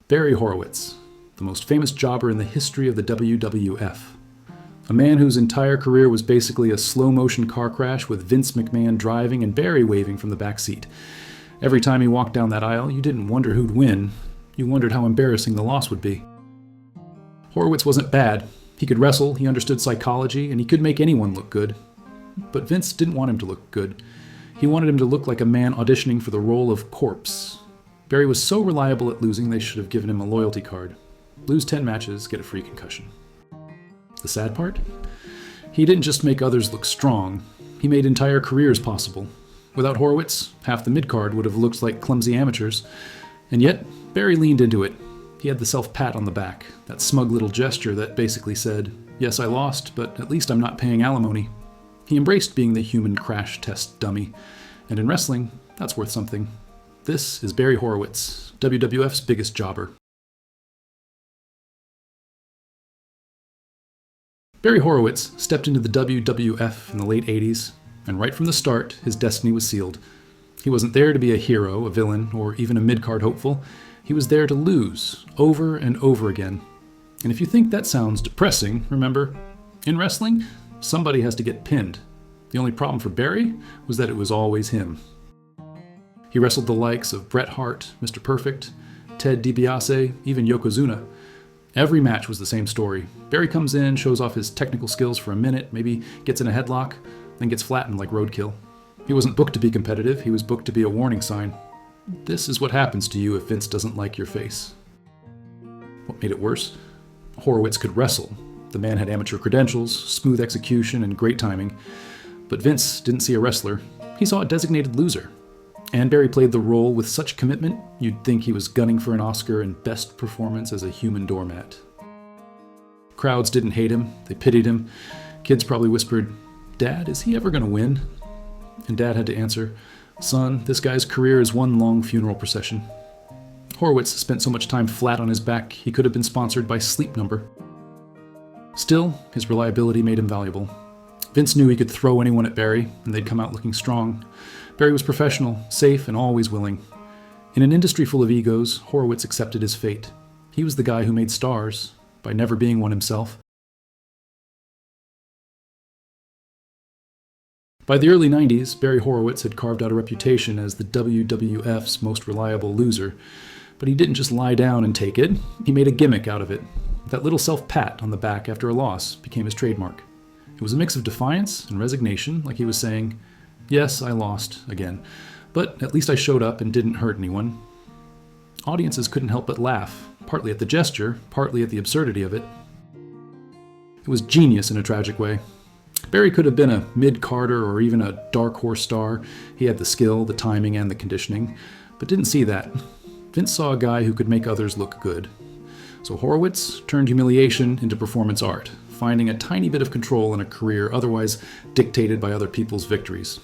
Barry Horowitz, the most famous jobber in the history of the WWF. A man whose entire career was basically a slow-motion car crash with Vince McMahon driving and Barry waving from the back seat. Every time he walked down that aisle, you didn't wonder who'd win. You wondered how embarrassing the loss would be. Horowitz wasn't bad. He could wrestle, he understood psychology, and he could make anyone look good. But Vince didn't want him to look good. He wanted him to look like a man auditioning for the role of corpse. Barry was so reliable at losing they should have given him a loyalty card. Lose 10 matches, get a free concussion. The sad part? He didn't just make others look strong, he made entire careers possible. Without Horowitz, half the mid-card would have looked like clumsy amateurs. And yet, Barry leaned into it. He had the self-pat on the back, that smug little gesture that basically said, "Yes, I lost, but at least I'm not paying alimony." He embraced being the human crash test dummy. And in wrestling, that's worth something. This is Barry Horowitz, WWF's biggest jobber. Barry Horowitz stepped into the WWF in the late 80s, and right from the start, his destiny was sealed. He wasn't there to be a hero, a villain, or even a mid-card hopeful. He was there to lose, over and over again. And if you think that sounds depressing, remember, in wrestling, somebody has to get pinned. The only problem for Barry was that it was always him. He wrestled the likes of Bret Hart, Mr. Perfect, Ted DiBiase, even Yokozuna. Every match was the same story. Barry comes in, shows off his technical skills for a minute, maybe gets in a headlock, then gets flattened like roadkill. He wasn't booked to be competitive, he was booked to be a warning sign. This is what happens to you if Vince doesn't like your face. What made it worse? Horowitz could wrestle. The man had amateur credentials, smooth execution, and great timing. But Vince didn't see a wrestler. He saw a designated loser. And Barry played the role with such commitment, you'd think he was gunning for an Oscar and best performance as a human doormat. Crowds didn't hate him, they pitied him. Kids probably whispered, "Dad, is he ever going to win?" And Dad had to answer, "Son, this guy's career is one long funeral procession." Horowitz spent so much time flat on his back, he could have been sponsored by Sleep Number. Still, his reliability made him valuable. Vince knew he could throw anyone at Barry, and they'd come out looking strong. Barry was professional, safe, and always willing. In an industry full of egos, Horowitz accepted his fate. He was the guy who made stars, by never being one himself. By the early 90s, Barry Horowitz had carved out a reputation as the WWF's most reliable loser. But he didn't just lie down and take it, he made a gimmick out of it. That little self-pat on the back after a loss became his trademark. It was a mix of defiance and resignation, like he was saying, "Yes, I lost, again, but at least I showed up and didn't hurt anyone." Audiences couldn't help but laugh, partly at the gesture, partly at the absurdity of it. It was genius in a tragic way. Barry could have been a mid-carder or even a dark horse star. He had the skill, the timing, and the conditioning, but didn't see that. Vince saw a guy who could make others look good. So Horowitz turned humiliation into performance art, finding a tiny bit of control in a career otherwise dictated by other people's victories.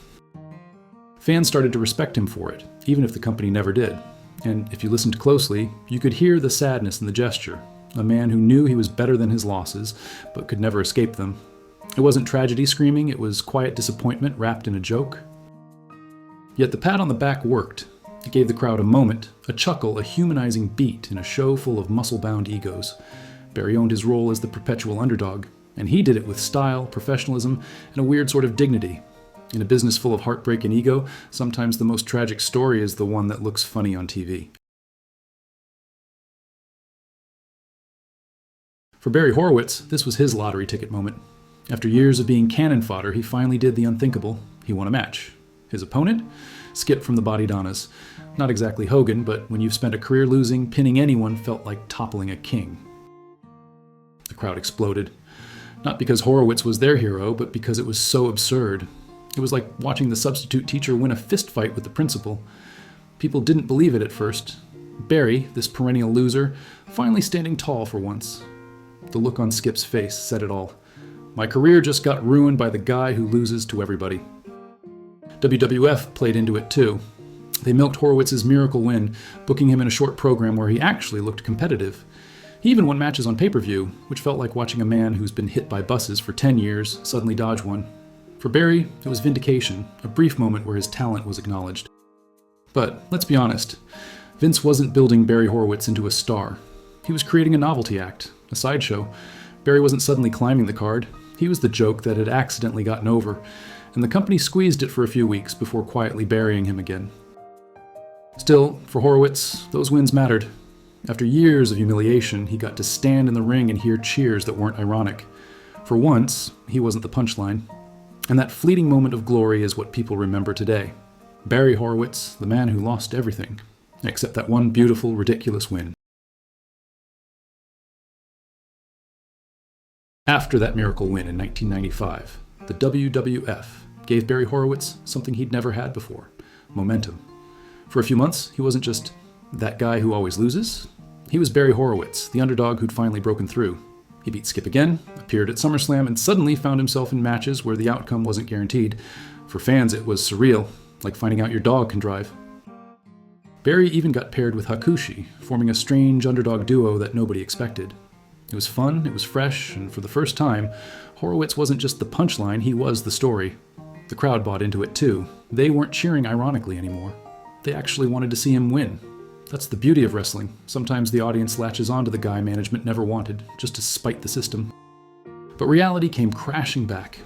Fans started to respect him for it, even if the company never did. And if you listened closely, you could hear the sadness in the gesture. A man who knew he was better than his losses, but could never escape them. It wasn't tragedy screaming, it was quiet disappointment wrapped in a joke. Yet the pat on the back worked. It gave the crowd a moment, a chuckle, a humanizing beat in a show full of muscle-bound egos. Barry owned his role as the perpetual underdog, and he did it with style, professionalism, and a weird sort of dignity. In a business full of heartbreak and ego, sometimes the most tragic story is the one that looks funny on TV. For Barry Horowitz, this was his lottery ticket moment. After years of being cannon fodder, he finally did the unthinkable. He won a match. His opponent? Skip from the Body Donnas. Not exactly Hogan, but when you've spent a career losing, pinning anyone felt like toppling a king. The crowd exploded. Not because Horowitz was their hero, but because it was so absurd. It was like watching the substitute teacher win a fist fight with the principal. People didn't believe it at first. Barry, this perennial loser, finally standing tall for once. The look on Skip's face said it all. My career just got ruined by the guy who loses to everybody. WWF played into it too. They milked Horowitz's miracle win, booking him in a short program where he actually looked competitive. He even won matches on pay-per-view, which felt like watching a man who's been hit by buses for 10 years suddenly dodge one. For Barry, it was vindication, a brief moment where his talent was acknowledged. But let's be honest, Vince wasn't building Barry Horowitz into a star. He was creating a novelty act, a sideshow. Barry wasn't suddenly climbing the card. He was the joke that had accidentally gotten over, and the company squeezed it for a few weeks before quietly burying him again. Still, for Horowitz, those wins mattered. After years of humiliation, he got to stand in the ring and hear cheers that weren't ironic. For once, he wasn't the punchline. And that fleeting moment of glory is what people remember today. Barry Horowitz, the man who lost everything, except that one beautiful, ridiculous win. After that miracle win in 1995, the WWF gave Barry Horowitz something he'd never had before: momentum. For a few months, he wasn't just that guy who always loses. He was Barry Horowitz, the underdog who'd finally broken through. He beat Skip again, appeared at SummerSlam, and suddenly found himself in matches where the outcome wasn't guaranteed. For fans, it was surreal, like finding out your dog can drive. Barry even got paired with Hakushi, forming a strange underdog duo that nobody expected. It was fun, it was fresh, and for the first time, Horowitz wasn't just the punchline, he was the story. The crowd bought into it too. They weren't cheering ironically anymore. They actually wanted to see him win. That's the beauty of wrestling. Sometimes the audience latches onto the guy management never wanted, just to spite the system. But reality came crashing back.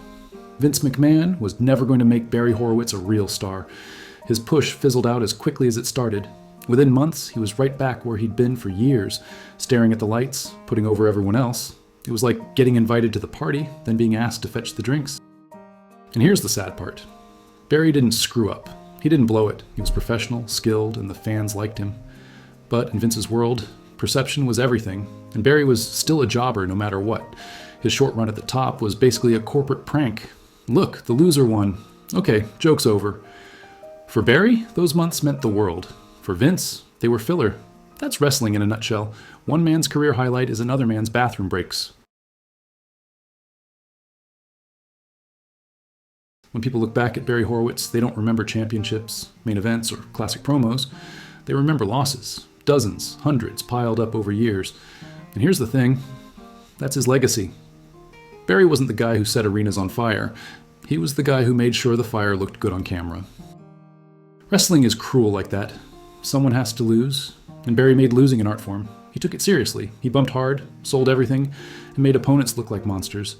Vince McMahon was never going to make Barry Horowitz a real star. His push fizzled out as quickly as it started. Within months, he was right back where he'd been for years, staring at the lights, putting over everyone else. It was like getting invited to the party, then being asked to fetch the drinks. And here's the sad part. Barry didn't screw up. He didn't blow it. He was professional, skilled, and the fans liked him. But in Vince's world, perception was everything, and Barry was still a jobber no matter what. His short run at the top was basically a corporate prank. Look, the loser won. Okay, joke's over. For Barry, those months meant the world. For Vince, they were filler. That's wrestling in a nutshell. One man's career highlight is another man's bathroom breaks. When people look back at Barry Horowitz, they don't remember championships, main events, or classic promos. They remember losses. Dozens, hundreds, piled up over years. And here's the thing, that's his legacy. Barry wasn't the guy who set arenas on fire. He was the guy who made sure the fire looked good on camera. Wrestling is cruel like that. Someone has to lose, and Barry made losing an art form. He took it seriously. He bumped hard, sold everything, and made opponents look like monsters.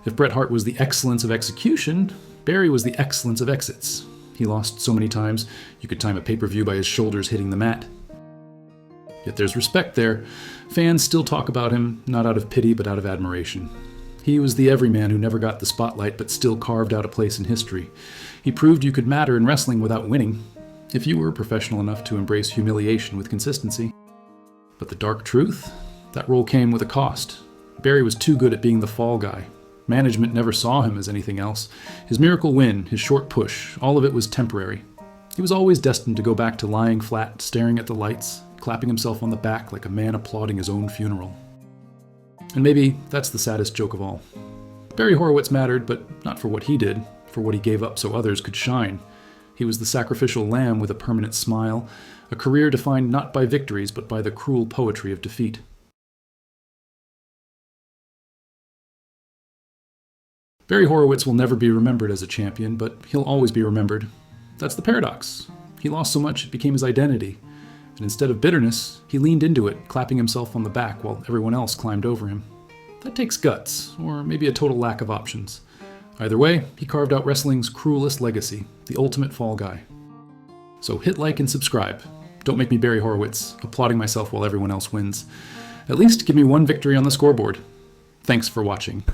If Bret Hart was the excellence of execution, Barry was the excellence of exits. He lost so many times, you could time a pay-per-view by his shoulders hitting the mat. Yet there's respect there. Fans still talk about him, not out of pity, but out of admiration. He was the everyman who never got the spotlight, but still carved out a place in history. He proved you could matter in wrestling without winning, if you were professional enough to embrace humiliation with consistency. But the dark truth? That role came with a cost. Barry was too good at being the fall guy. Management never saw him as anything else. His miracle win, his short push, all of it was temporary. He was always destined to go back to lying flat, staring at the lights, clapping himself on the back like a man applauding his own funeral. And maybe that's the saddest joke of all. Barry Horowitz mattered, but not for what he did, for what he gave up so others could shine. He was the sacrificial lamb with a permanent smile, a career defined not by victories, but by the cruel poetry of defeat. Barry Horowitz will never be remembered as a champion, but he'll always be remembered. That's the paradox. He lost so much it became his identity. And instead of bitterness, he leaned into it, clapping himself on the back while everyone else climbed over him. That takes guts, or maybe a total lack of options. Either way, he carved out wrestling's cruelest legacy, the ultimate fall guy. So hit like and subscribe. Don't make me Barry Horowitz, applauding myself while everyone else wins. At least give me one victory on the scoreboard. Thanks for watching.